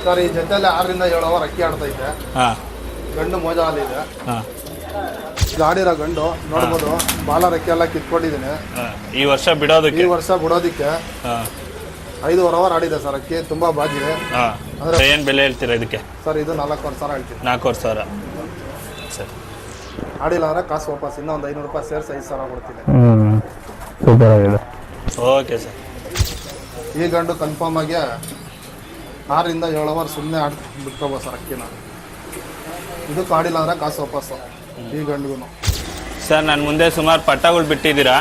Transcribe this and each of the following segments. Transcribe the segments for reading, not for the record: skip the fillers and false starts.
Sir ಈ ಜೊತೆಲಿ 6 ರಿಂದ 7 ಅವರ್ ಅಕ್ಕಿ ಆಡ್ತೈತೆ. ಹಾಂ ಗಂಡು ಮೋಜ ಹಾಲಿದೆ. ಹಾಂ ಗಾಡಿರೋ ಗಂಡು ನೋಡ್ಬೋದು. ಬಾಲ ರೆಕ್ಕೆ ಎಲ್ಲ ಕಿತ್ಕೊಂಡಿದ್ದೀನಿ. ಈ ವರ್ಷ ಬಿಡೋದಕ್ಕೆ ಈ ವರ್ಷ ಬಿಡೋದಿಕ್ಕೆ ಹಾಂ 5.5 ಅವರ್ ಆಡಿದೆ ಸರ್ ಅಕ್ಕಿ. ತುಂಬ ಬಾಜಿದೆ. ಹಾಂ ಅಂದರೆ ಏನು ಬೆಲೆ ಹೇಳ್ತೀರಾ ಇದಕ್ಕೆ? ಸರ್ ಇದು 4,000 ಹೇಳ್ತೀನಿ. 4,000 ಸರಿ. ಆಡಿಲ್ಲ ಅಂದರೆ ಕಾಸು ವಾಪಸ್ ಇನ್ನೂ ಒಂದು 500 ರೂಪಾಯಿ ಸೇರಿಸಿ 5,000 ಕೊಡ್ತೀನಿ. ಸೂಪರ್ ಆಗಿದೆ. Okay sir. ಈ ಗಂಡು ಕನ್ಫರ್ಮ್ ಆಗಿ 6 ರಿಂದ 7 ಅವರ್ ಸುಮ್ಮನೆ ಬಿಟ್ಕೋಬೋದು ಸರ್ ಅಕ್ಕಿನ. ಇದಕ್ಕೆ ಆಡಿಲ್ಲ ಅಂದರೆ ಕಾಸು ವಾಪಸ್ಸು ಈ ಗಂಡಿಗೂ. ಸರ್ ನಾನು ಮುಂದೆ ಸುಮಾರು ಪಟ್ಟಗಳು ಬಿಟ್ಟಿದ್ದೀರಾ.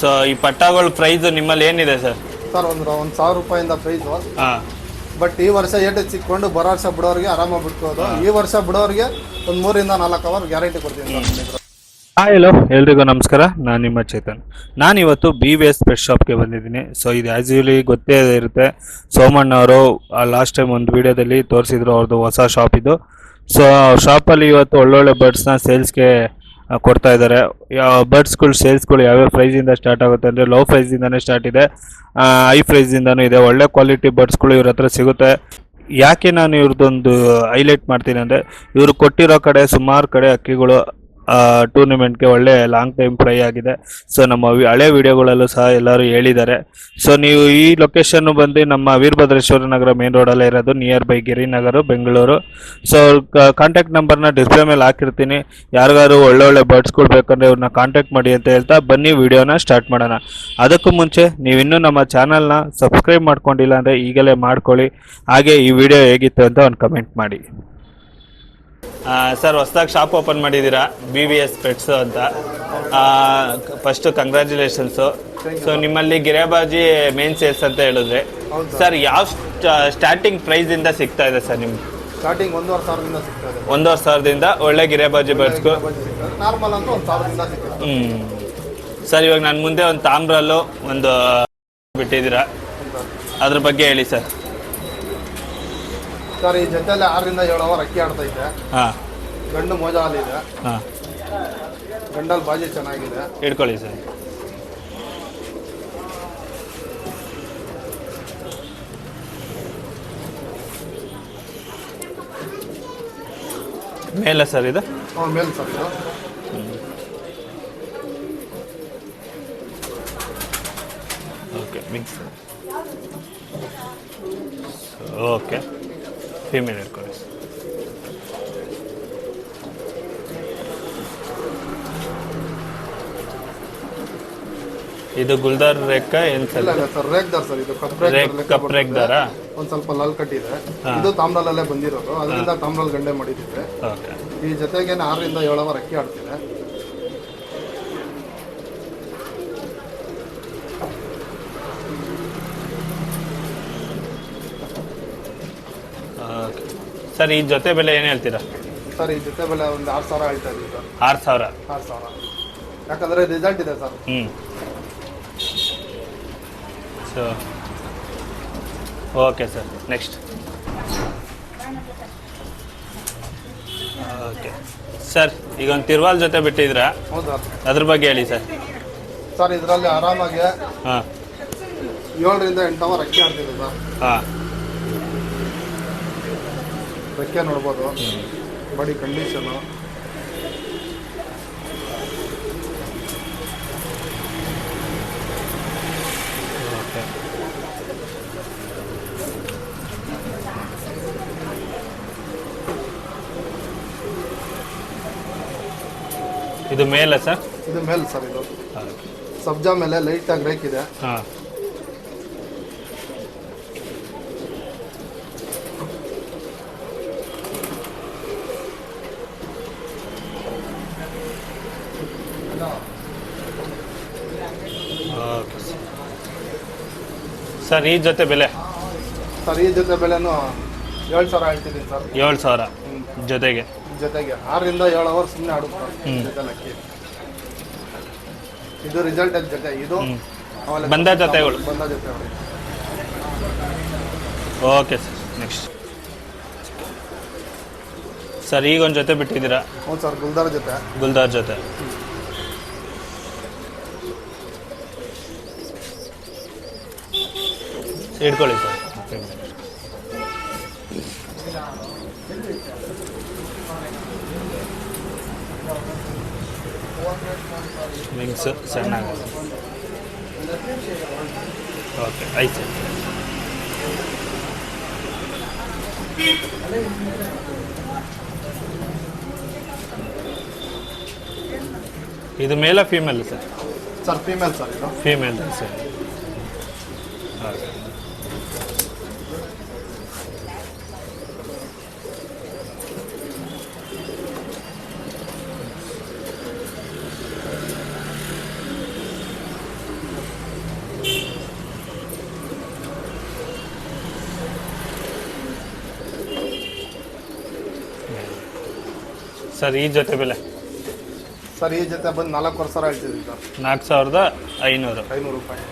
ಸೊ ಈ ಪಟ್ಟಗಳ ಪ್ರೈಸು ನಿಮ್ಮಲ್ಲಿ ಏನಿದೆ ಸರ್? ಸರ್ ಒಂದು 1,000 ರೂಪಾಯಿಂದ ಪ್ರೈಸು. ಹಾಂ ಬಟ್ ಈ ವರ್ಷ ಏಟು ಸಿಕ್ಕೊಂಡು ಬರೋ ವರ್ಷ ಬಿಡೋರಿಗೆ ಆರಾಮಾಗಿ ಬಿಟ್ಕೋದು. ಈ ವರ್ಷ ಬಿಡೋರಿಗೆ ಒಂದು 3 ರಿಂದ 4 ಅವರ್ ಗ್ಯಾರಂಟಿ ಕೊಡ್ತೀನಿ ಸರ್. ಹಾಯ್ ಹಲೋ ಎಲ್ರಿಗೂ ನಮಸ್ಕಾರ. ನಾನು ನಿಮ್ಮ ಚೇತನ್. ನಾನಿವತ್ತು BVS ಪೆಟ್ ಶಾಪ್ಗೆ ಬಂದಿದ್ದೀನಿ. ಸೊ ಇದು ಆ್ಯಸ್ ಯೂಲಿ ಗೊತ್ತೇ ಇರುತ್ತೆ. ಸೋಮಣ್ಣವರು ಲಾಸ್ಟ್ ಟೈಮ್ ಒಂದು ವಿಡಿಯೋದಲ್ಲಿ ತೋರಿಸಿದ್ರು ಅವ್ರದ್ದು ಹೊಸ ಶಾಪ್ ಇದು. ಸೊ ಶಾಪಲ್ಲಿ ಇವತ್ತು ಒಳ್ಳೊಳ್ಳೆ ಬರ್ಡ್ಸ್ನ ಸೇಲ್ಸ್ಗೆ ಕೊಡ್ತಾ ಇದ್ದಾರೆ. ಬರ್ಡ್ಸ್ಗಳು ಸೇಲ್ಸ್ಗಳು ಯಾವ್ಯಾವ ಪ್ರೈಸಿಂದ ಸ್ಟಾರ್ಟ್ ಆಗುತ್ತೆ ಅಂದರೆ ಲೋ ಪ್ರೈಸಿಂದನೇ ಸ್ಟಾರ್ಟ್ ಇದೆ, ಹೈ ಪ್ರೈಸಿಂದನೂ ಇದೆ. ಒಳ್ಳೆ ಕ್ವಾಲಿಟಿ ಬರ್ಡ್ಸ್ಗಳು ಇವ್ರ ಹತ್ರ ಸಿಗುತ್ತೆ. ಯಾಕೆ ನಾನು ಇವ್ರದ್ದೊಂದು ಹೈಲೈಟ್ ಮಾಡ್ತೀನಿ ಅಂದರೆ ಇವರು ಕೊಟ್ಟಿರೋ ಕಡೆ ಸುಮಾರು ಕಡೆ ಅಕ್ಕಿಗಳು ಟೂರ್ನಿಮೆಂಟ್ಗೆ ಒಳ್ಳೆ ಲಾಂಗ್ ಟೈಮ್ ಫ್ರೈ ಆಗಿದೆ. ಸೊ ನಮ್ಮ ಹಳೆ ವಿಡಿಯೋಗಳಲ್ಲೂ ಸಹ ಎಲ್ಲರೂ ಹೇಳಿದ್ದಾರೆ. ಸೊ ನೀವು ಈ ಲೊಕೇಶನ್ನು ಬಂದು ನಮ್ಮ ವೀರಭದ್ರೇಶ್ವರ ನಗರ ಮೇನ್ ರೋಡಲ್ಲೇ ಇರೋದು, near by Girinagar Bengaluru. So contact ನಂಬರ್ನ ಡಿಸ್ಪ್ಲೇ ಮೇಲೆ ಹಾಕಿರ್ತೀನಿ. ಯಾರಿಗಾರು ಒಳ್ಳೊಳ್ಳೆ ಬರ್ಡ್ಸ್ಗಳು ಬೇಕಂದರೆ ಇವ್ರನ್ನ ಕಾಂಟ್ಯಾಕ್ಟ್ ಮಾಡಿ ಅಂತ ಹೇಳ್ತಾ ಬನ್ನಿ ವಿಡಿಯೋನ ಸ್ಟಾರ್ಟ್ ಮಾಡೋಣ. ಅದಕ್ಕೂ ಮುಂಚೆ ನೀವಿನ್ನೂ ನಮ್ಮ ಚಾನಲ್ನ ಸಬ್ಸ್ಕ್ರೈಬ್ ಮಾಡ್ಕೊಂಡಿಲ್ಲ ಅಂದರೆ ಈಗಲೇ ಮಾಡ್ಕೊಳ್ಳಿ. ಹಾಗೆ ಈ ವಿಡಿಯೋ ಹೇಗಿತ್ತು ಅಂತ ಒಂದು ಕಮೆಂಟ್ ಮಾಡಿ. ಸರ್ ಹೊಸ್ದಾಗಿ ಶಾಪ್ ಓಪನ್ ಮಾಡಿದ್ದೀರಾ BVS ಪೆಟ್ಸು ಅಂತ. ಫಸ್ಟು ಕಂಗ್ರ್ಯಾಚುಲೇಷನ್ಸು. ಸೊ ನಿಮ್ಮಲ್ಲಿ ಗಿರೇಬಾಜಿ ಮೇನ್ ಸೇಲ್ಸ್ ಅಂತ ಹೇಳಿದ್ರೆ ಸರ್ ಯಾವ ಸ್ಟಾರ್ಟಿಂಗ್ ಪ್ರೈಸಿಂದ ಸಿಗ್ತಾ ಇದೆ ಸರ್ ನಿಮ್ಗೆ? ಸ್ಟಾರ್ಟಿಂಗ್ 1,500 ಸಿಗ್ತದೆ. 1,500 ಒಳ್ಳೆ ಗಿರೇಬಾಜಿ ಬರ್ಡ್ಸ್ಗೂ ನಾರ್ಮಲ್ ಅಂತ 1,000 ಸಿಗ್ತದೆ. ಸರ್ ಇವಾಗ ನಾನು ಮುಂದೆ ಒಂದು ತಾಮ್ರಲ್ಲೂ ಒಂದು ಬಿಟ್ಟಿದ್ದೀರಾ, ಅದ್ರ ಬಗ್ಗೆ ಹೇಳಿ ಸರ್. ಸರ್ ಈ ಜೊತೆಲಿ 6 ರಿಂದ 7 ಅವರ್ ಅಕ್ಕಿ ಆಡ್ತೈತೆ. ಹಾಂ ಗಂಡು ಮೋಜ ಹಾಲಿದೆ. ಹಾಂ ಗಂಡಲ್ಲಿ ಬಾಜಿ ಚೆನ್ನಾಗಿದೆ. ಇಟ್ಕೊಳ್ಳಿ ಸರ್. ಮೇಲೆ ಸರ್ ಇದು ಮೇಲೆ ಸರ್ ಇದು ಓಕೆ ಮಿಕ್ಸ್. ಓಕೆ ಫೀಮೇಲ್ ಇಟ್ಕೊಳ್ಳಿ. ಇದು ಗುಲ್ದಾರ್ ರೇಖ ಏನು ಸರ್? ಇಲ್ಲ ಸರ್ ರೇಕ್ದಾರ್ ಸರ್. ಇದು ಕಪ್ ರೇಕ್ದಾರ. ಒಂದು ಸ್ವಲ್ಪ ಲಲ್ ಕಟ್ಟಿದೆ. ಇದು ತಾಮ್ರಲ್ಲೇ ಬಂದಿರೋದು. ಅದರಿಂದ ತಾಮ್ರಲ್ಲಿ ಗಂಡೆ ಮಾಡಿದ್ದೆ. ಓಕೆ. ಈ ಜೊತೆಗೆ 6 ರಿಂದ 7 ಅವರ್ ಅಕ್ಕಿ ಆಡ್ತಿದೆ. ಸರ್ ಈ ಜೊತೆ ಬೆಲೆ ಏನು ಹೇಳ್ತೀರಾ? ಸರ್ ಈ ಜೊತೆ ಬೆಲೆ ಒಂದು 6,000 ಹೇಳ್ತಾ ಇದ್ದೀವಿ ಸರ್. 6,000. 6,000 ಯಾಕಂದರೆ ರಿಸಲ್ಟ್ ಇದೆ sir. So okay sir. Next okay sir ಈಗ ಒಂದು ತಿರ್ವಾಲ್ ಜೊತೆ ಬಿಟ್ಟಿದ್ದೀರಾ, ಹೌದು ಸರ್. ಅದ್ರ ಬಗ್ಗೆ ಹೇಳಿ ಸರ್. ಸರ್ ಇದರಲ್ಲಿ ಆರಾಮಾಗಿ ಹಾಂ 7 ರಿಂದ 8 ಅವರ್ ಅಕ್ಕಿ ಆಡ್ತಿದೆ ಸರ್. ಹಾಂ ರೆಕ್ಕೆ ನೋಡ್ಬೋದು, ಬಾಡಿ ಕಂಡೀಷನು. ಓಕೆ. ಇದು ಮೇಲ ಸರ್? ಇದು ಮೇಲೆ ಸರ್. ಇದು ಸಬ್ಜಾ ಮೇಲೆ ಲೈಟಾಗಿ ರೇಕ್ ಇದೆ. ಹಾಂ ಓಕೆ ಸರ್. ಈ ಜೊತೆ ಬೆಲೆ ಸರ್ ಈ ಜೊತೆ ಬೆಲೆನೂ 7,000 ಹೇಳ್ತಿದ್ದೀನಿ ಸರ್. 7,000 ಜೊತೆಗೆ 6 ರಿಂದ 7 ಅವರ್ ಸುಮ್ಮನೆ ಆಡುತ್ತೆ ಜೊತೆ ಅಕ್ಕಿ. ಇದು ರಿಸಲ್ಟ್ ಜೊತೆ. ಇದು ಬಂದ ಜೊತೆಗಳು. Okay sir. ನೆಕ್ಸ್ಟ್ ಸರ್ ಈಗ ಒಂದು ಜೊತೆ ಬಿಟ್ಟಿದ್ದೀರಾ? ಹೌದು ಸರ್. ಗುಲ್ದಾರ್ ಜೊತೆ. ಇಟ್ಕೊಳ್ಳಿ ಸರ್. ವಿಂಗ್ಸ್ ಸಣ್ಣಗೆ ಓಕೆ ಆಯ್ತು ಸರ್. ಇದು male female sir? Sir female sir ಇದು. Female sir. ಓಕೆ. ಸರ್ ಈ ಜೊತೆ ಬೆಲೆ? ಸರ್ ಈ ಜೊತೆ ಬಂದು 4,000 ಹೇಳ್ತಿದ್ದೀವಿ ಸರ್. 4,500. 500 ರೂಪಾಯಿ.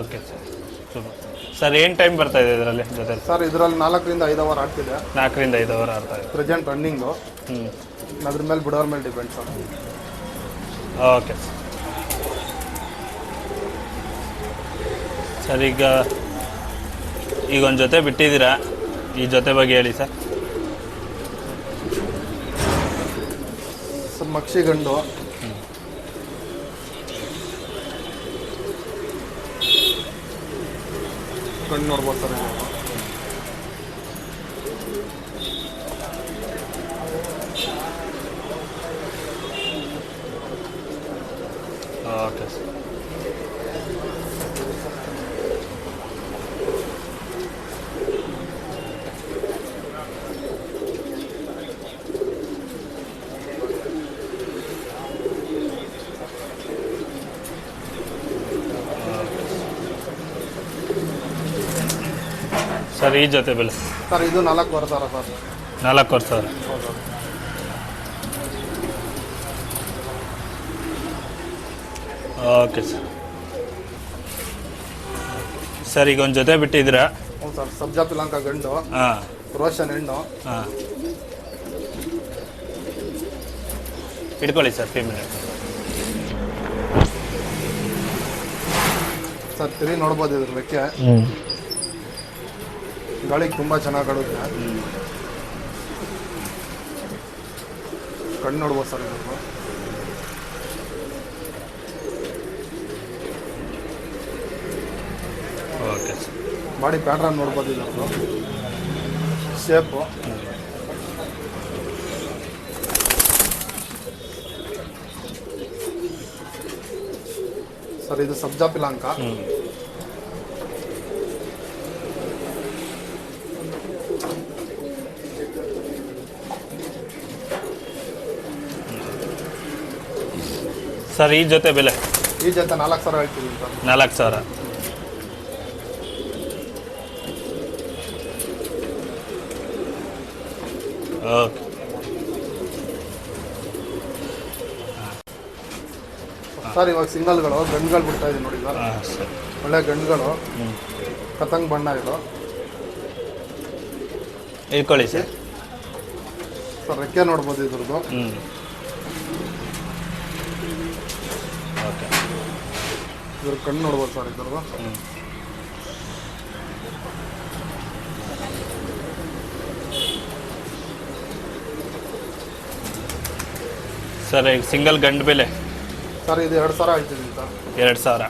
Okay sir. ಸರ್ ಏನು ಟೈಮ್ ಬರ್ತಾ ಇದೆ ಇದರಲ್ಲಿ ಜೊತೆ? ಸರ್ ಇದರಲ್ಲಿ 4 ರಿಂದ 5 ಅವರ್ ಆಡ್ತಿದೆ. 4 ರಿಂದ 5 ಅವರ್ ಆಡ್ತಾ ಇದೆ. Present running. ಅದ್ರ ಮೇಲೆ ಬಿಡೋರ ಮೇಲೆ depend sir. Okay sir. Sir ಈಗ ಒಂದು ಜೊತೆ ಬಿಟ್ಟಿದ್ದೀರಾ, ಈ ಜೊತೆ ಬಗ್ಗೆ ಹೇಳಿ ಸರ್. ಸರ್ ಮಕ್ಷಿ ಗಂಡು. ಕಣ್ಣು ನೋಡ್ಬೋದು ಸರ್. Okay sir. ಸರ್ ಈ ಜೊತೆ ಬೆಲೆ? ಸರ್ ಇದು 4,000 ಸರ್. 4,000. ಹೌದು. Okay sir. ಸರ್ ಈಗ ಒಂದು ಜೊತೆ ಬಿಟ್ಟಿದ್ದೀರಾ? ಹ್ಞೂ ಸರ್. ಸಬ್ಜಾ ಪಿಲಾಂಕ ಗಂಡು. ಹಾಂ. ರೋಷನ್ ಹೆಣ್ಣು. ಹಾಂ. ಇಟ್ಕೊಳ್ಳಿ ಸರ್ ಫೀಮೇಲ್. ಸರ್ ತಿರಿ ನೋಡ್ಬೋದು ಇದ್ರ ರೆಕ್ಕೆ. ಗಾಳಿಗೆ ತುಂಬ ಚೆನ್ನಾಗಿ ಆಡುತ್ತೆ. ಕಣ್ಣು ನೋಡ್ಬೋದು ಸರ್ ಇದ್ರದ್ದು. Okay sir. ಬಾಡಿ ಪ್ಯಾಟ್ರನ್ ನೋಡ್ಬೋದು ಇದ್ರದ್ದು. ಶೇಪು. ಸರ್ ಇದು ಸಬ್ಜಾ ಪಿಲಾಂಕ. ಸರ್ ಈ ಜೊತೆ ಬೆಲೆ? ಈ ಜೊತೆ 4,000 ಹೇಳ್ತೀವಿ ಸರ್. 4,000. ಓಕೆ. ಸರ್ ಇವಾಗ ಸಿಂಗಲ್ಗಳು ಗಂಡುಗಳು ಬಿಡ್ತಾ ಇದೆ ನೋಡಿ ಸರ್. ಹಾಂ ಸರ್. ಒಳ್ಳೆ ಗಂಡುಗಳು. ಕತಂಗ್ ಬಣ್ಣ ಇದು. ಇಟ್ಕೊಳ್ಳಿ ಸರ್. ಸರ್ ರೆಕ್ಕೆ ನೋಡ್ಬೋದು ಇದ್ರದ್ದು. ಓಕೆ. ಇದ್ರ ಕಣ್ಣು ನೋಡ್ಬೋದು ಸರ್ ಇದ್ರದ್ದು. ಸರ್ ಈಗ ಸಿಂಗಲ್ ಗಂಡು ಬೆಲೆ? ಸರ್ ಇದು 2,000 ಹೇಳ್ತಿದ್ದೀನಿ ಸರ್. 2,000.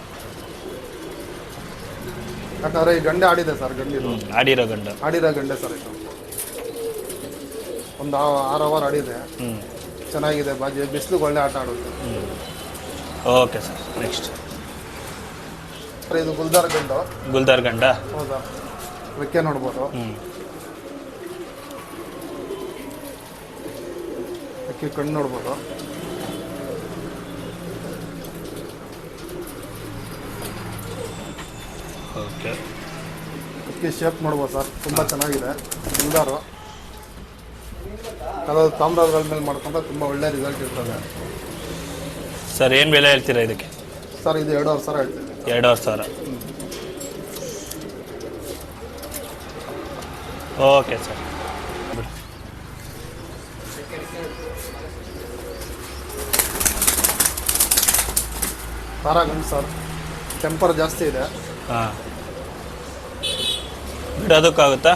ಯಾಕಂದರೆ ಈ ಗಂಡೆ ಆಡಿದೆ ಸರ್. ಗಂಡಿದು ಆಡಿರೋ ಗಂಡು? ಆಡಿರೋ ಗಂಡೆ ಸರ್ ಇದು. ಒಂದು 6 ಅವರ್ ಆಡಿದೆ. ಚೆನ್ನಾಗಿದೆ. ಬಾಜಿ ಬಿಸಿಲು ಒಳ್ಳೆ ಆಟ ಆಡುತ್ತೆ. Okay sir. ನೆಕ್ಸ್ಟ್ ಸರ್ ಇದು ಗುಲ್ದಾರ್ ಗಂಡು. ಗುಲ್ದಾರ್ ಗಂಡ? ಹೌದಾ. ರೆಕ್ಕೆ ನೋಡ್ಬೋದು. ರೆಕ್ಕೆ ಕಣ್ಣು ನೋಡ್ಬೋದು. ಓಕೆ. ರೆಕ್ಕೆ ಶೇಪ್ ನೋಡ್ಬೋದು ಸರ್. ತುಂಬ ಚೆನ್ನಾಗಿದೆ ಗುಲ್ದಾರು. ಕೆಲವು ತಾಮ್ರಗಳ ಮೇಲೆ ಮಾಡ್ಕೊಂಡ್ರೆ ತುಂಬ ಒಳ್ಳೆ ರಿಸಲ್ಟ್ ಇರ್ತದೆ. ಸರ್ ಏನು ಬೆಲೆ ಹೇಳ್ತೀರಾ ಇದಕ್ಕೆ? ಸರ್ ಇದು 2,500 ಹೇಳ್ತೀನಿ. 2,500. Okay sir. ತಾರಾ ಗಂಡು ಸರ್. ಟೆಂಪರ್ ಜಾಸ್ತಿ ಇದೆ. ಹಾಂ, ಬಿಡೋದಕ್ಕಾಗುತ್ತಾ?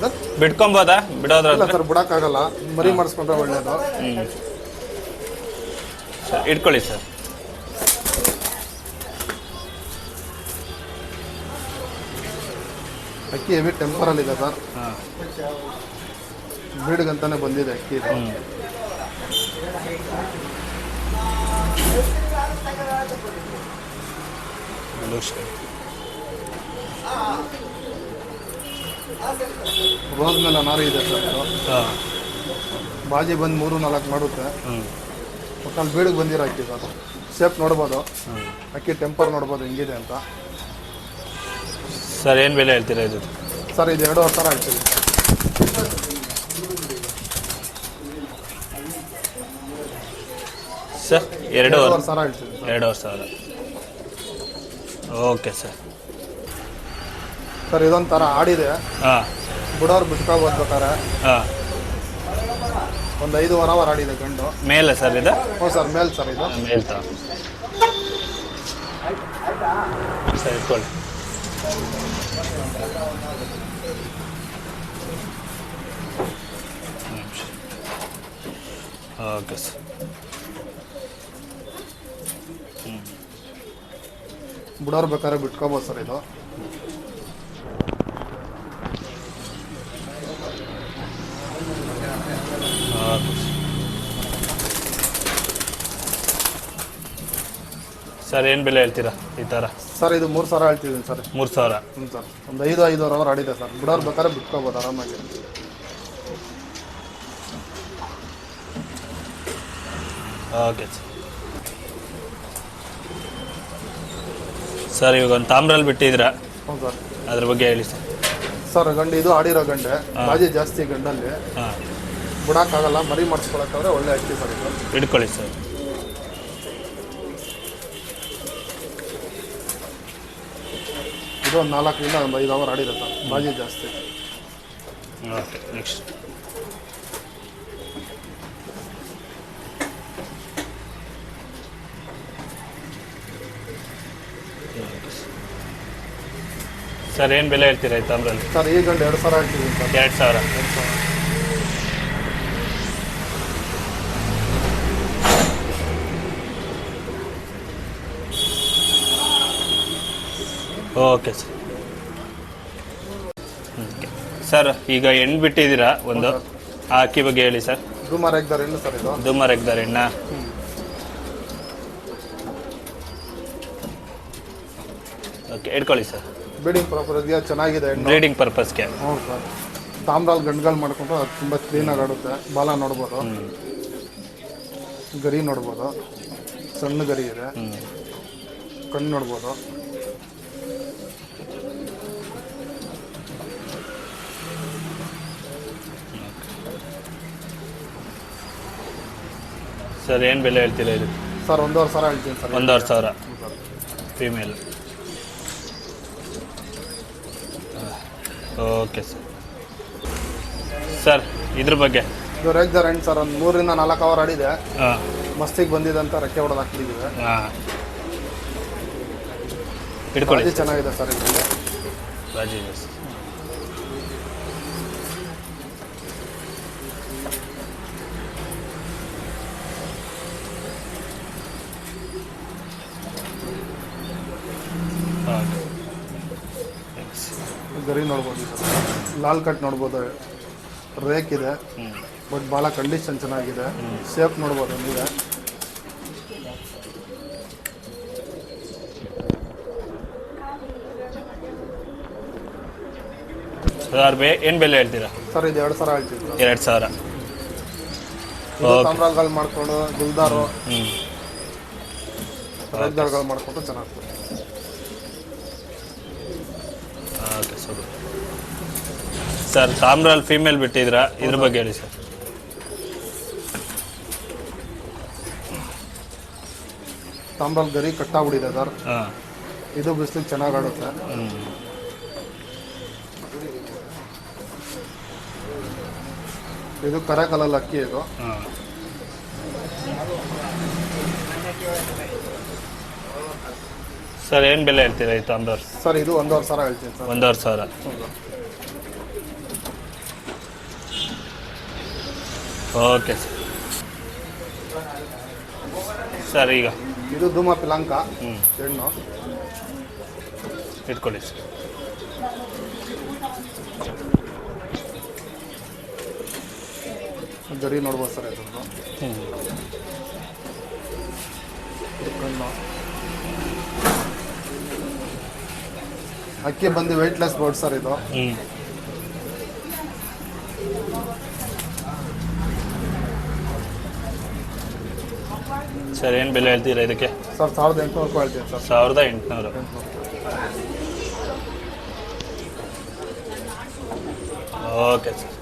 ಸರ್ ಬಿಡ್ಕೊಬೋದಾ? ಬಿಡೋದ್ರ ಇಲ್ಲ ಸರ್, ಬಿಡೋಕ್ಕಾಗಲ್ಲ. ಮರಿ ಮಾಡಿಸ್ಕೊಂಡ್ರೆ ಒಳ್ಳೇದು. ಸರ್ ಇಟ್ಕೊಳ್ಳಿ ಸರ್. ಅಕ್ಕಿ ಹೆವಿ ಟೆಂಪರಲ್ಲಿದೆ ಸರ್. ಹಾಂ, ಬ್ರೀಡ್ಗಂತಾನೆ ಬಂದಿದೆ ಅಕ್ಕಿ ಇದು. ರೋಸ್ ಮೇಲೆ ನಾರು ಇದೆ ಸರ್ ಇದು. ಹಾಂ, ಬಾಜಿ ಬಂದು 3-4 ಮಾಡುತ್ತೆ. ಒಟ್ಟಲ್ಲಿ ಬೀಡಿಗೆ ಬಂದಿರೋ ಅಕ್ಕಿ ಸರ್. ಶೇಪ್ ನೋಡ್ಬೋದು, ಅಕ್ಕಿ ಟೆಂಪರ್ ನೋಡ್ಬೋದು ಹೆಂಗಿದೆ ಅಂತ. ಸರ್ ಏನು ಬೆಲೆ ಹೇಳ್ತೀರಾ ಇದು? ಸರ್ ಇದು 2,500 ಹೇಳ್ತೀವಿ. ಸರ್ 2,500 ಹೇಳ್ತೀವಿ ಸರ್. 2,500. Okay sir. ಸರ್ ಇದೊಂಥರ ಆಡಿದೆ. ಹಾಂ ಬಿಡೋರು ಬಿಟ್ಕೋಬೋದು ಬೇಕಾರೆ. ಹಾಂ, ಒಂದು 5 ವಾರ ಆಡಿದೆ ಗಂಡು. ಮೇಲೆ ಸರ್ ಇದು? ಹ್ಞೂ ಸರ್, ಮೇಲ್ ಸರ್ ಇದು. ಮೇಲ್ ತ ಸರ್ ಇಟ್ಕೊಳ್ಳಿ. Okay sir. ಬಿಡೋರು ಬೇಕಾದ್ರೆ ಬಿಟ್ಕೋಬೋದು ಸರ್ ಇದು. ಸರ್ ಏನು ಬೆಲೆ ಹೇಳ್ತೀರಾ ಈ ಥರ? ಸರ್ ಇದು 3,000 ಹೇಳ್ತಿದ್ದೀನಿ ಸರ್. 3,000. ಹ್ಞೂ ಸರ್, ಒಂದು 5-5 ಅವರ್ ಆಡಿದೆ ಸರ್. ಬಿಡೋರು ಬೇಕಾದ್ರೆ ಬಿಟ್ಕೋಬೋದು ಆರಾಮಾಗಿ. Okay sir. ಸರ್ ಇವಾಗ ಒಂದು ತಾಮ್ರಲ್ಲಿ ಬಿಟ್ಟಿದ್ದೀರಾ, ಹ್ಞೂ ಸರ್. ಅದ್ರ ಬಗ್ಗೆ ಹೇಳಿ ಸರ್. ಸರ್ ಗಂಡು ಇದು ಆಡಿರೋ ಗಂಡೆ. ಬಾಜಿ ಜಾಸ್ತಿ ಗಂಡಲ್ಲಿ. ಹಾಂ, ಬಿಡೋಕ್ಕಾಗಲ್ಲ. ಮರಿ ಮಾಡಿಸ್ಕೊಳಕ್ಕಾದ್ರೆ ಒಳ್ಳೆ ಅಕ್ಕಿ ಸರ್ ಇದು. ಇಟ್ಕೊಳ್ಳಿ ಸರ್. ಇದು ಒಂದು 4ರಿಂದ ಒಂದು 5 ಅವರ್ ಆಡಿದೆ ಸರ್. ಬಾಜಿ ಜಾಸ್ತಿ. Okay, next. ಸರ್ ಏನು ಬೆಲೆ ಹೇಳ್ತೀರಾ ಈ ತಾಮ್ರಲ್ಲಿ? ಸರ್ ಈ ಗಂಡು 2,000 ಹೇಳ್ತಿದ್ದೀನಿ ಸರ್. 2,000. 2,000. Okay sir. ಸರ್ ಈಗ ಹೆಣ್ಣು ಬಿಟ್ಟಿದ್ದೀರಾ ಒಂದು, ಆ ಅಕ್ಕಿ ಬಗ್ಗೆ ಹೇಳಿ ಸರ್. ದುಮಾರ್ ಎಗ್ದಾರ ಇಲ್ಲ ಸರ್ ಇದು. ದುಮಾರ್ ಎಗ್ದಾರ ಹೆಣ್ಣ? ಓಕೆ, ಇಟ್ಕೊಳ್ಳಿ ಸರ್. ಬ್ರೀಡಿಂಗ್ ಪರ್ಪಸ್ಗೆ ಚೆನ್ನಾಗಿದೆ ಹೆಣ್ಣು. ಬ್ರೀಡಿಂಗ್ ಪರ್ಪಸ್ಗೆ? ಹ್ಞೂ ಸರ್. ತಾಮ್ರಲ್ಲಿ ಗಂಡುಗಳು ಮಾಡ್ಕೊಂಡ್ರೆ ಅದು ತುಂಬ ಕ್ಲೀನಾಗಿ ಆಡುತ್ತೆ. ಬಾಲ ನೋಡ್ಬೋದು, ಗರಿ ನೋಡ್ಬೋದು, ಸಣ್ಣ ಗರಿ ಇದೆ, ಕಣ್ಣು ನೋಡ್ಬೋದು. ಸರ್ ಏನು ಬೆಲೆ ಹೇಳ್ತೀರಾ ಇದು? ಸರ್ 1,500 ಹೇಳ್ತೀನಿ ಸರ್. 1,500 ಹ್ಞೂ sir. Female. Okay sir. Sir ಇದ್ರ ಬಗ್ಗೆ? ಇದು ರೇಗ್ದಾರ್ ಹೆಣ್ಣು ಸರ್. ಒಂದು 3-4 ಅವರ್ ಆಡಿದೆ. ಹಾಂ, ಮಸ್ತಿಗೆ ಬಂದಿದೆ ಅಂತ ರೆಕ್ಕೆ ಹೊಡೆದು ಹಾಕ್ತಿದ್ದೀವಿ. ಹಾಂ, ಇಟ್ಕೊಳ್ಳಿ. ಬಾಜಿ ಚೆನ್ನಾಗಿದೆ ಸರ್ ಇದು. ಬಾಜಿ ಇದೆ ಸರ್. ಗರಿ ನೋಡ್ಬೋದು ಸರ್. ಲಾಲ್ ಕಟ್ ನೋಡ್ಬೋದು. ರೇಕ್ ಇದೆ, ಬಟ್ ಭಾಳ ಕಂಡೀಷನ್ ಚೆನ್ನಾಗಿದೆ. ಶೇಪ್ ನೋಡ್ಬೋದು ಹೆಂಗಿದೆ. ಸರ್ ಏನು ಬೆಲೆ ಹೇಳ್ತೀರಾ? ಸರ್ ಇದು 2,000 ಹೇಳ್ತೀವಿ ಸರ್. 2,000. ತಾಮ್ರಾಲ್ಗಳು ಮಾಡ್ಕೊಂಡು ಗುಲ್ದಾರು ಹ್ಞೂ, ರೇಗ್ದಾರ್ಗಳು ಮಾಡ್ಕೊಂಡು ಚೆನ್ನಾಗ್ತದೆ. Okay sir. ಸರ್ ತಾಮ್ರಲ್ಲಿ ಫೀಮೇಲ್ ಬಿಟ್ಟಿದ್ದೀರಾ, ಇದ್ರ ಬಗ್ಗೆ ಹೇಳಿ ಸರ್. ತಾಮ್ರಲ್ಲಿ ಗರಿ ಕಟ್ಟಾಗ್ಬಿಟ್ಟಿದೆ ಸರ್. ಹಾಂ, ಇದು ಬಿಸಿಲಿಗೆ ಚೆನ್ನಾಗಿ ಆಡುತ್ತೆ. ಇದು ಕರೆ ಕಲಲ್ಲಿ ಅಕ್ಕಿ ಇದು. ಹಾಂ, ಸರ್ ಏನು ಬೆಲೆ ಹೇಳ್ತೀರಾ ಈ ತಾಮ್ರವ್ರು? ಸರ್ ಇದು 1,500 ಹೇಳ್ತೀನಿ ಸರ್. 1,500. ಹೌದು. Okay sir. ಸರ್ ಈಗ ಇದು ಧೂಮ ಪಿಲಾಂಕ ಹ್ಞೂ ಹೆಣ್ಣು. ಇಟ್ಕೊಳ್ಳಿ ಸರ್. ಗರಿ ನೋಡ್ಬೋದು ಸರ್ ಇದನ್ನು. ಹ್ಞೂ ಕಣ್ಣು ಅಕ್ಕಿ ಬಂದು ವೆಯ್ಟ್ಲೆಸ್ ಬೋರ್ಡ್ ಸರ್ ಇದು. ಹ್ಞೂ ಸರ್ ಏನು ಬೆಲೆ ಹೇಳ್ತೀರಾ ಇದಕ್ಕೆ? ಸರ್ 1,800 ರೂಪಾಯಿ ಹೇಳ್ತೀನಿ ಸರ್. 1,800. Okay sir.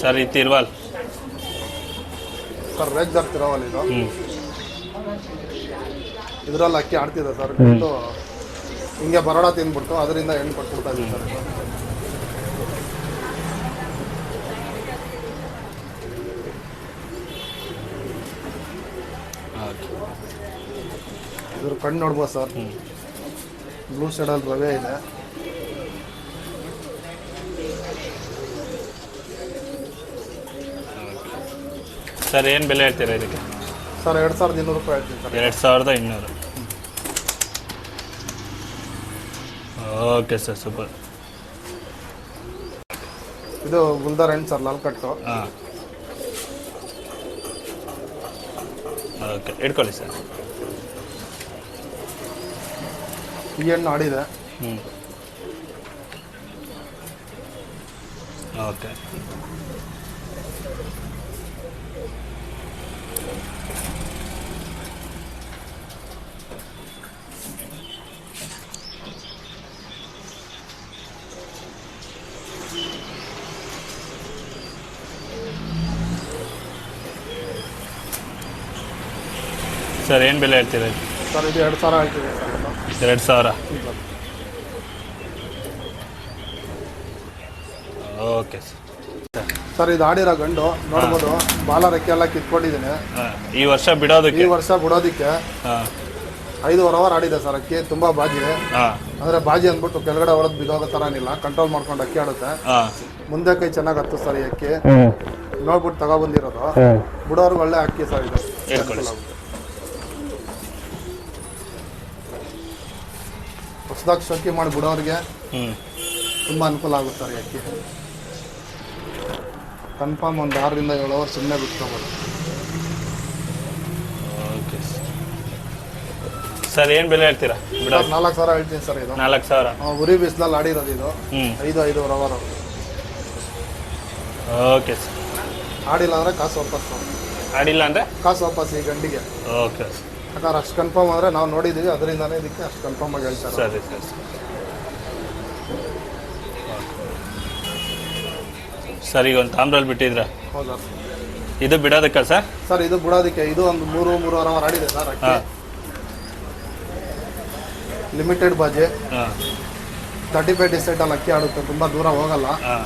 ಸರ್ ಈ ತಿರ್ವಾಲ್ ಸರ್ ರೇಗ್ದಾರ್ ತಿರವಲ್ ಇದು. ಹ್ಞೂ ಇದರಲ್ಲಿ ಅಕ್ಕಿ ಆಡ್ತಿದೆ ಸರ್. ಬಿಟ್ಟು ಹಿಂಗೆ ಬರೋಡ ತಿಂದ್ಬಿಟ್ಟು ಅದರಿಂದ ಹೆಣ್ಣು ಕೊಟ್ಬಿಡ್ತಾ ಇದ್ದೀವಿ ಸರ್ ಇದು. ಓಕೆ. ಇದ್ರ ಕಣ್ಣು ನೋಡ್ಬೋದು ಸರ್. ಹ್ಞೂ ಬ್ಲೂ ಶೇಡಲ್ಲಿ ರವೆ ಇದೆ. ಸರ್ ಏನು ಬೆಲೆ ಹೇಳ್ತೀರಾ ಇದಕ್ಕೆ? ಸರ್ 2,200 ರೂಪಾಯಿ ಹೇಳ್ತೀನಿ ಸರ್. 2,200. Okay sir, super. ಇದು ಗುಲ್ದಾರ್ ಹೆಣ್ಣು ಸರ್, ಲಾಲ್ ಕಟ್ಟು. ಹಾಂ ಓಕೆ, ಇಟ್ಕೊಳ್ಳಿ ಸರ್. ಈ ಹೆಣ್ಣು ಆಡಿದೆ. ಹ್ಞೂ ಓಕೆ. ಸರ್ ಏನು ಬೆಲೆ ಹೇಳ್ತೀರಾ? ಸರ್ ಇದು 2,000 ಹೇಳ್ತೀವಿ ಸರ್ ಇದು. 2,000. ಹ್ಞೂ ಸರ್. Okay sir. ಸರ್ ಇದು ಆಡಿರೋ ಗಂಡು ನೋಡ್ಬೋದು. ಬಾಲ ರೆಕ್ಕೆ ಎಲ್ಲ ಕಿತ್ಕೊಂಡಿದ್ದೀನಿ. ಈ ವರ್ಷ ಬಿಡೋದಕ್ಕೆ? ಈ ವರ್ಷ ಬಿಡೋದಕ್ಕೆ ಹಾಂ 5 ಅವರ್ ಆಡಿದೆ ಸರ್. ಅಕ್ಕಿ ತುಂಬ ಬಾಜಿ. ಹಾಂ ಅಂದರೆ ಬಾಜಿ ಅಂದ್ಬಿಟ್ಟು ಕೆಳಗಡೆ ಹೊಡೆದು ಬಿದ್ದೋಗೋ ಥರ ಏನಿಲ್ಲ, ಕಂಟ್ರೋಲ್ ಮಾಡ್ಕೊಂಡು ಅಕ್ಕಿ ಆಡುತ್ತೆ. ಹಾಂ ಮುಂದೆ ಕೈ ಚೆನ್ನಾಗಿ ಹತ್ತು ಸರ್ ಈ ಅಕ್ಕಿ. ನೋಡ್ಬಿಟ್ಟು ತಗೊಬಂದಿರೋದು. ಬಿಡೋರ್ಗೆ ಒಳ್ಳೆ ಅಕ್ಕಿ ಸರ್ ಇದು. ಹೇಳ್ಕೊಳ್ಳಿ. ಹೊಸದಾಗಿ ಶೋಕಿ ಮಾಡಿ ಬಿಡೋರಿಗೆ ಹ್ಞೂ ತುಂಬ ಅನುಕೂಲ ಆಗುತ್ತೆ ಸರ್ ಈ ಅಕ್ಕಿ. ಕನ್ಫರ್ಮ್ ಒಂದು 6ರಿಂದ 7 ಅವರ್ ಸುಮ್ಮನೆ ಬಿಟ್ಕೋಬೋದು. ಓಕೆ ಸರ್, ಏನು ಬೆಲೆ ಹೇಳ್ತೀರಾ ಬಿಡೋ? 4,000 ಹೇಳ್ತೀನಿ ಸರ್ ಇದು. 4,000. ಉರಿ ಬಿಸಿಲಲ್ಲಿ ಆಡಿರೋದು ಇದು. ಹ್ಞೂ 5-5.5 ಅವರ್. Okay sir. ಆಡಿಲ್ಲ ಅಂದರೆ ಕಾಸು ವಾಪಸ್. ಆಡಿಲ್ಲ ಅಂದರೆ ಕಾಸು ವಾಪಸ್ ಈ ಗಂಡಿಗೆ. ಓಕೆ ಯಾಕಂದ್ರೆ ಅಷ್ಟು ಕನ್ಫರ್ಮ್ ಅಂದರೆ ನಾವು ನೋಡಿದ್ದೀವಿ, ಅದರಿಂದನೇ ಇದಕ್ಕೆ ಅಷ್ಟು ಕನ್ಫರ್ಮ್ ಆಗಿ ಹೇಳ್ತಾರೆ. ಸರಿ ಸರಿ ಸರ್. ಈಗ ಒಂದು ತಾಮ್ರಲ್ಲಿ ಬಿಟ್ಟಿದ್ರೆ ಹೌದಾ? ಇದು ಬಿಡೋದಕ್ಕ ಸರ್? ಸರ್ ಇದು ಬಿಡೋದಕ್ಕೆ. ಇದು ಒಂದು 3-3.5 ಅವರ್ ಆಡಿದೆ ಸರ್ ಅಕ್ಕಿ. ಹಾಂ ಲಿಮಿಟೆಡ್ ಬಾಜಿ. ಹಾಂ 35 ಡಿಸೈಟಲ್ಲಿ ಅಕ್ಕಿ ಆಡುತ್ತೆ, ತುಂಬ ದೂರ ಹೋಗಲ್ಲ. ಹಾಂ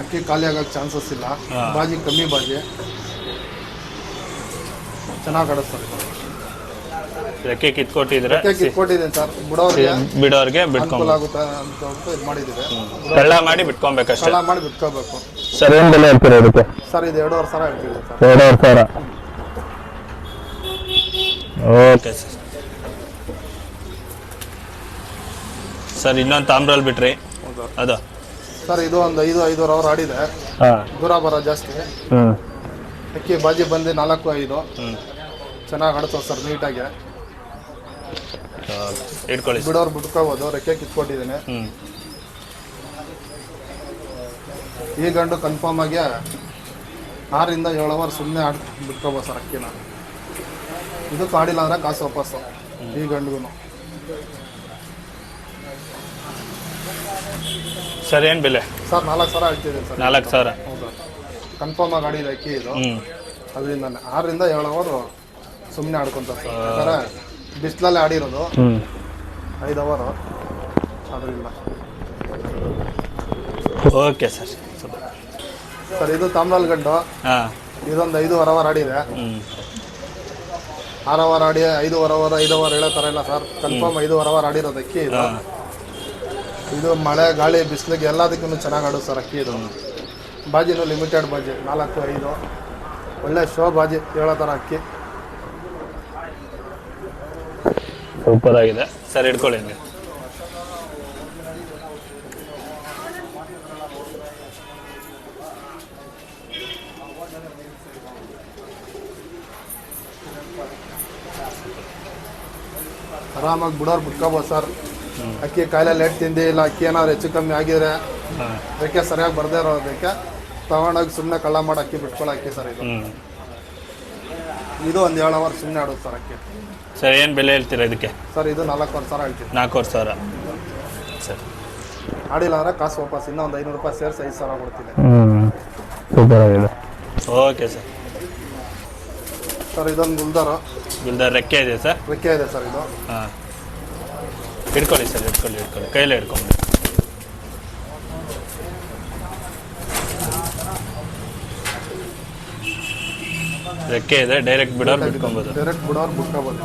ಅಕ್ಕಿ ಖಾಲಿ ಆಗೋಕ್ಕೆ ಚಾನ್ಸಸ್ ಇಲ್ಲ. ಹಾ. ಬಾಜಿ ಕಮ್ಮಿ ಬಾಜಿ, ಚೆನ್ನಾಗಿ ಆಡುತ್ತೆ ಸರ್. ರೆಕ್ಕೆ ಕಿತ್ಕೊಟ್ಟಿದ್ರೆ ಕಿತ್ಕೊಟ್ಟಿದ್ದೀನಿ ಸರ್. ಬಿಡೋರಿಗೆ ಬಿಡೋರಿಗೆ ಅನುಕೂಲ ಬಿಟ್ಕೊಂಬೋದು. ಆಗುತ್ತೆ ಅಂತ ಹೇಳ್ಬಿಟ್ಟು ಇದು ಮಾಡಿದ್ದೀವಿ. ಕಳ್ಳ ಮಾಡಿ ಬಿಟ್ಕೊಬೇಕಷ್ಟೇ. ಸಾಲ ಮಾಡಿ ಬಿಟ್ಕೋಬೇಕು. ಸರ್ ಏನು ಬೆಲೆ ಹೇಳ್ತೀರಾ ಇದಕ್ಕೆ? ಸರ್ ಇದು 2,500 ಹೇಳ್ತೀವಿ ಸರ್. 2,500. Okay sir. ಸರ್ ಇನ್ನೊಂದು ತಾಮ್ರಲ್ಲಿ ಬಿಟ್ರಿ ಹೌದಾ? ಅದು ಸರ್ ಇದು ಒಂದು 5-5.5 ಅವರ್ ಆಡಿದೆ. ಹಾಂ ದೂರ ಬರೋ ಜಾಸ್ತಿ. ಹ್ಞೂ ಅಕ್ಕಿ ಬಾಜಿ ಬಂದು 4-5. ಹ್ಞೂ ಚೆನ್ನಾಗಿ ಆಡುತ್ತೆ ಸರ್ ನೀಟಾಗಿ. ಇಟ್ಕೊಳ್ಳಿ ಸರ್. ಬಿಡೋರು ಬಿಟ್ಕೋಬೋದು. ರೆಕ್ಕೆ ಕಿತ್ಕೊಟ್ಟಿದ್ದೀನಿ. ಹ್ಞೂ ಈ ಗಂಡು ಕನ್ಫರ್ಮ್ ಆಗಿ 6ರಿಂದ 7 ಅವರ್ ಸುಮ್ಮನೆ ಬಿಟ್ಕೋಬೋದು ಸರ್ ಅಕ್ಕಿನ. ಇದು ಕಾಡಿಲ್ಲ ಅಂದರೆ ಕಾಸು ವಾಪಸ್ಸು ಈ ಗಂಡಿಗೂ. ಸರ್ ಏನು ಬೆಲೆ? ಸರ್ 4,000 ಹೇಳ್ತಿದ್ದೀನಿ ಸರ್. 4,000. ಹೌದಾ? ಕನ್ಫರ್ಮ್ ಆಗಿ ಆಡಿದೆ ಅಕ್ಕಿ ಇದು. ಹ್ಞೂ ಅದರಿಂದಾನೆ 6ರಿಂದ 7 ಅವರ್ ಸುಮ್ಮನೆ ಆಡ್ಕೊತಾರೆ ಸರ್. ಯಾಕಂದರೆ ಬಿಸಿಲಲ್ಲೇ ಆಡಿರೋದು. ಹ್ಞೂ 5 ಅವರ್ ಅದರಿಂದ. Okay sir. ಸರ್ ಇದು ತಾಮ್ರಾಲ್ ಗಂಡು, ಹಾಂ. ಇದೊಂದು 5 ಅವರ್ ಆಡಿದೆ. 6 ಅವರ್ ಆಡಿ 5 ಅವರ್ 5 ಅವರ್ ಹೇಳೋ ಥರ ಇಲ್ಲ ಸರ್, ಕನ್ಫರ್ಮ್ 5 ಅವರ್ ಆಡಿರೋದು ಅಕ್ಕಿ ಇದು. ಇದು ಮಳೆ ಗಾಳಿ ಬಿಸಿಲಿಗೆ ಎಲ್ಲದಕ್ಕೂ ಚೆನ್ನಾಗಿ ಆಡೋದು ಸರ್ ಅಕ್ಕಿ ಇದು. ಬಾಜಿನೂ ಲಿಮಿಟೆಡ್ ಬಾಜಿ 4-5 ಒಳ್ಳೆ ಶೋ ಬಾಜಿ ಹೇಳೋ ಥರ ಅಕ್ಕಿ. ಸೂಪರ್ ಆಗಿದೆ ಸರ್, ಹಿಡ್ಕೊಳ್ಳಿ ನೀವು. ಆರಾಮಾಗಿ ಬಿಡೋರು ಬಿಟ್ಕೋಬೋದು ಸರ್. ಅಕ್ಕಿ ಕಾಯಿಲೆ ಲೇಟ್ ತಿಂದು ಇಲ್ಲ ಅಕ್ಕಿ ಏನಾದ್ರು ಹೆಚ್ಚು ಕಮ್ಮಿ ಆಗಿದ್ರೆ ಅದಕ್ಕೆ ಸರಿಯಾಗಿ ಬರದೇ ಇರೋದಕ್ಕೆ ತಗೊಂಡೋಗಿ ಸುಮ್ಮನೆ ಕಳ್ಳ ಮಾಡಿ ಅಕ್ಕಿ ಬಿಟ್ಕೊಳ್ಳೋ ಅಕ್ಕಿ ಸರ್ ಇದು. ಇದು ಒಂದು 7 ಅವರ್ ಸುಮ್ಮನೆ ಆಡೋದು ಸರ್ ಅಕ್ಕಿ. ಸರ್ ಏನು ಬೆಲೆ ಹೇಳ್ತೀರಾ ಇದಕ್ಕೆ? ಸರ್ ಇದು 4,000 ಹೇಳ್ತೀನಿ. 4,000 ಸರ್. ಆಡಿಲ್ಲ ಅಂದರೆ ಕಾಸು ವಾಪಸ್ ಇನ್ನೊಂದು 500 ರೂಪಾಯಿ ಸೇರಿಸಿ 5,000 ಕೊಡ್ತೀನಿ. ಸೂಪರ್ ಆಗಿದೆ. Okay sir. ಸರ್ ಇದೊಂದು ಗುಲ್ದಾರ್ ರೆಕ್ಕೆ ಇದೆ ಸರ್? ರೆಕ್ಕೆ ಇದೆ ಸರ್ ಇದು. ಹಾಂ, ಹಿಡ್ಕೊಳ್ಳಿ ಸರ್, ಹಿಡ್ಕೊಳ್ಳಿ ಕೈಲೇ ಹಿಡ್ಕೊಂಡು. ರೆಕ್ಕೆ ಇದೆ, ಡೈರೆಕ್ಟ್ ಬಿಡೋರು ಬಿಟ್ಕೊಬೋದು. ಡೈರೆಕ್ಟ್ ಬಿಡೋರು ಬಿಟ್ಕೋಬೋದು.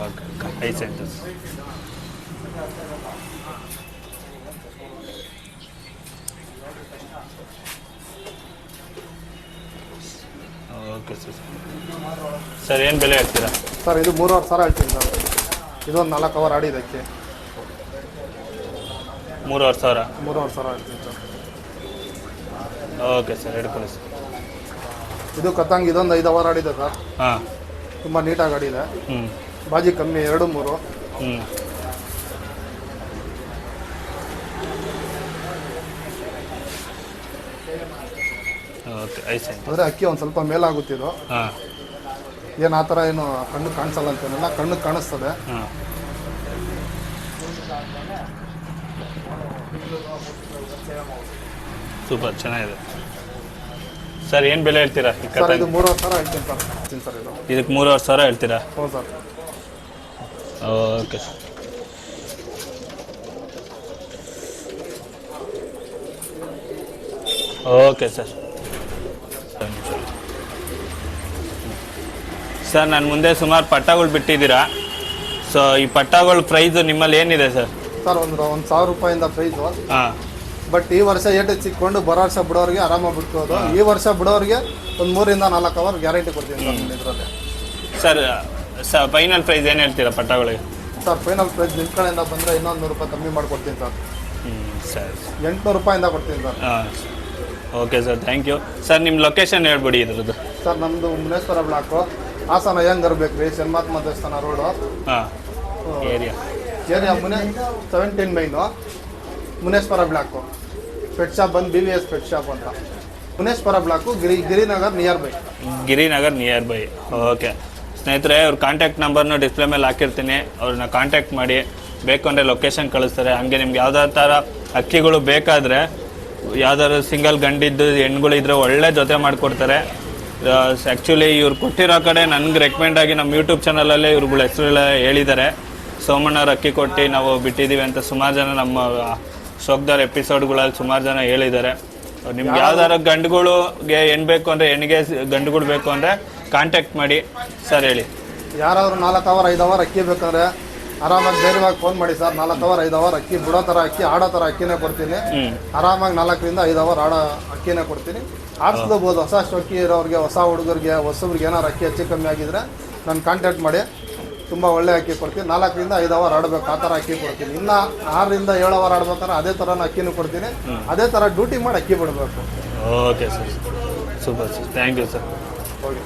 Okay, 5 centres. Okay sir. Sir ಏನು ಬೆಲೆ ಹೇಳ್ತೀರಾ? ಸರ್ ಇದು 3,500 ಹೇಳ್ತೀನಿ ಸರ್. ಇದೊಂದು 4 ಅವರ್ ಆಡಿದ್ದಕ್ಕೆ 3,500. 3,500 ಹೇಳ್ತೀನಿ ಸರ್. ಓಕೆ ಸರ್, ಹಿಡ್ಕೊಳ್ಳಿ ಸರ್. ಇದು ಕತ್ತಂಗ್ ಇದೊಂದು 5 ಅವರ್ ಆಡಿದೆ ಸರ್. ಹಾಂ, ತುಂಬ ನೀಟಾಗಿ ಆಡಿದೆ. ಹ್ಞೂ, ಬಾಜಿ ಕಮ್ಮಿ 2-3. ಹ್ಞೂ. Okay, 5 centre. ಅಂದರೆ ಅಕ್ಕಿ ಒಂದು ಸ್ವಲ್ಪ ಮೇಲಾಗುತ್ತಿದ್ದು. ಹಾಂ, ಏನು ಆ ಥರ ಏನು ಕಣ್ಣು ಕಾಣಿಸಲ್ಲ ಅಂತೇನಿಲ್ಲ, ಕಣ್ಣು ಕಾಣಿಸ್ತದೆ. ಹಾಂ. ಸೂಪರ್, ಚೆನ್ನಾಗಿದೆ ಸರ್. ಏನು ಬೆಲೆ ಹೇಳ್ತೀರಾ? ಸರ್ ಇದು 3,500 ಹೇಳ್ತೀನಿ ಸರ್. ಇದು ಇದಕ್ಕೆ 3,500 ಹೇಳ್ತೀರಾ? ಹೌದು sir. Okay sir. Okay sir. Sir ನಾನು ಮುಂದೆ ಸುಮಾರು ಪಟ್ಟಗಳು ಬಿಟ್ಟಿದ್ದೀರಾ. ಸೊ ಈ ಪಟ್ಟಗಳ ಪ್ರೈಸು ನಿಮ್ಮಲ್ಲಿ ಏನಿದೆ ಸರ್? ಸರ್ ಒಂದು 1,000 ರೂಪಾಯಿಂದ ಪ್ರೈಸು. ಹಾಂ. ಬಟ್ ಈ ವರ್ಷ ಏಟು ಸಿಕ್ಕೊಂಡು ಬರೋ ವರ್ಷ ಬಿಡೋರಿಗೆ ಆರಾಮಾಗಿ ಬಿಟ್ಕೋದು. ಈ ವರ್ಷ ಬಿಡೋರಿಗೆ ಒಂದು 3-4 ಅವರ್ ಗ್ಯಾರಂಟಿ ಕೊಡ್ತೀನಿ ಸರ್ ಇದರಲ್ಲಿ. ಸರ್ ಫೈನಲ್ ಪ್ರೈಸ್ ಏನು ಹೇಳ್ತೀರಾ ಪಟ್ಟಗಳಿಗೆ? ಸರ್ ಫೈನಲ್ ಪ್ರೈಸ್ ನಿಮ್ಮ ಕಡೆಯಿಂದ ಬಂದರೆ ಇನ್ನೊಂದು 100 ರೂಪಾಯಿ ಕಮ್ಮಿ ಮಾಡಿಕೊಡ್ತೀನಿ ಸರ್. ಸರಿ, 800 ರೂಪಾಯಿಂದ ಕೊಡ್ತೀನಿ ಸರ್. ಹಾಂ, okay sir, thank you sir. ನಿಮ್ಮ ಲೊಕೇಶನ್ ಹೇಳ್ಬಿಡಿ ಇದ್ರದ್ದು. ಸರ್ ನಮ್ಮದು ಮುನೇಶ್ವರ ಬ್ಲಾಕು, ಹಾಸನ ಅಯ್ಯಂಗಾರ್ ಬೇಕ್ರಿ, ಶನ್ಮಾತ್ಮ ದೇವಸ್ಥಾನ ರೋಡು. ಹಾಂ, ಏರಿಯಾ 17 ಮೈನು, ಮುನೇಶ್ವರ ಬ್ಲಾಕು. ಪೆಟ್ ಶಾಪ್ ಬಂದು BVS ಪೆಟ್ ಶಾಪ್ ಅಂತ. Muneshwara block, Girinagar near by. Girinagar near by. Okay ಸ್ನೇಹಿತರೆ, ಅವ್ರ ಕಾಂಟ್ಯಾಕ್ಟ್ ನಂಬರ್ನ ಡಿಸ್ಪ್ಲೇ ಮೇಲೆ ಹಾಕಿರ್ತೀನಿ. ಅವ್ರನ್ನ ಕಾಂಟ್ಯಾಕ್ಟ್ ಮಾಡಿ, ಬೇಕು ಅಂದರೆ ಲೊಕೇಶನ್ ಕಳಿಸ್ತಾರೆ. ಹಾಗೆ ನಿಮ್ಗೆ ಯಾವ್ದಾರ ಥರ ಅಕ್ಕಿಗಳು ಬೇಕಾದರೆ, ಯಾವ್ದಾದ್ರು ಸಿಂಗಲ್ ಗಂಡಿದ್ದು ಹೆಣ್ಗಳಿದ್ರೆ ಒಳ್ಳೆ ಜೊತೆ ಮಾಡಿಕೊಡ್ತಾರೆ. ಆ್ಯಕ್ಚುಲಿ ಇವ್ರು ಕೊಟ್ಟಿರೋ ಕಡೆ ನನಗೆ ರೆಕಮೆಂಡ್ ಆಗಿ ನಮ್ಮ ಯೂಟ್ಯೂಬ್ ಚಾನಲಲ್ಲೇ ಇವ್ರುಗಳ ಹೆಸರೆಲ್ಲ ಹೇಳಿದ್ದಾರೆ. ಸೋಮಣ್ಣವ್ರು ಅಕ್ಕಿ ಕೊಟ್ಟು ನಾವು ಬಿಟ್ಟಿದ್ದೀವಿ ಅಂತ ಸುಮಾರು ಜನ ನಮ್ಮ ಶೋಕ್ದಾರ್ ಎಪಿಸೋಡ್ಗಳಲ್ಲಿ ಸುಮಾರು ಜನ ಹೇಳಿದ್ದಾರೆ. ನಿಮ್ಗೆ ಯಾವ್ದಾರ ಗಂಡುಗಳಿಗೆ ಹೆಣ್ಣು ಬೇಕು ಅಂದರೆ ಹೆಣ್ಣಿಗೆ ಗಂಡುಗಳು ಬೇಕು ಅಂದರೆ ಕಾಂಟ್ಯಾಕ್ಟ್ ಮಾಡಿ. ಸರ್ ಹೇಳಿ. ಯಾರಾದರೂ 4 ಅವರ್ 5 ಅವರ್ ಅಕ್ಕಿ ಬೇಕಾದ್ರೆ ಆರಾಮಾಗಿ ಧೈರ್ಯವಾಗಿ ಫೋನ್ ಮಾಡಿ ಸರ್. 4 ಅವರ್ 5 ಅವರ್ ಅಕ್ಕಿ ಬಿಡೋ ಥರ ಅಕ್ಕಿ, ಆಡೋ ಥರ ಅಕ್ಕಿನೇ ಕೊಡ್ತೀನಿ. ಆರಾಮಾಗಿ 4ರಿಂದ 5 ಅವರ್ ಆಡೋ ಅಕ್ಕಿನೇ ಕೊಡ್ತೀನಿ. ಆಡಿಸ್ಕೋಬೋದು. ಹೊಸ ಶೋಕಿ ಇರೋರಿಗೆ, ಹೊಸ ಹುಡುಗರಿಗೆ, ಹೊಸಬ್ರಿಗೆ ಏನಾರು ಅಕ್ಕಿ ಹೆಚ್ಚು ಕಮ್ಮಿ ಆಗಿದ್ರೆ ನಾನು ಕಾಂಟ್ಯಾಕ್ಟ್ ಮಾಡಿ ತುಂಬ ಒಳ್ಳೆ ಅಕ್ಕಿ ಕೊಡ್ತೀನಿ. 4ರಿಂದ 5 ಅವರ್ ಆಡಬೇಕು ಆ ಥರ ಅಕ್ಕಿ ಕೊಡ್ತೀನಿ. ಇನ್ನು 6ರಿಂದ 7 ಅವರ್ ಆಡ್ಬೇಕಾದ್ರೆ ಅದೇ ಥರ ಅಕ್ಕಿನೂ ಕೊಡ್ತೀನಿ. ಅದೇ ಥರ ಡ್ಯೂಟಿ ಮಾಡಿ ಅಕ್ಕಿ ಬಿಡಬೇಕು. Okay sir, super sir, thank you sir. Okay.